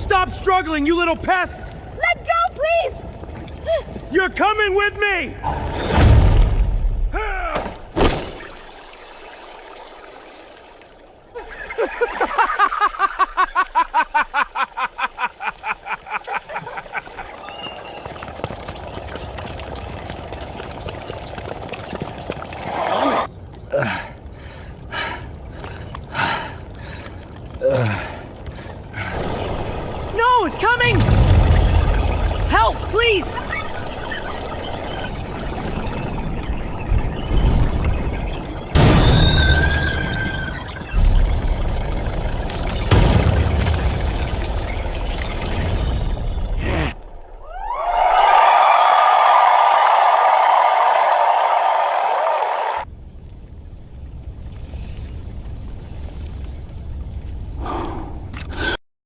Stop struggling, you little pest! Let go, please! You're coming with me! No, it's coming! Help, please!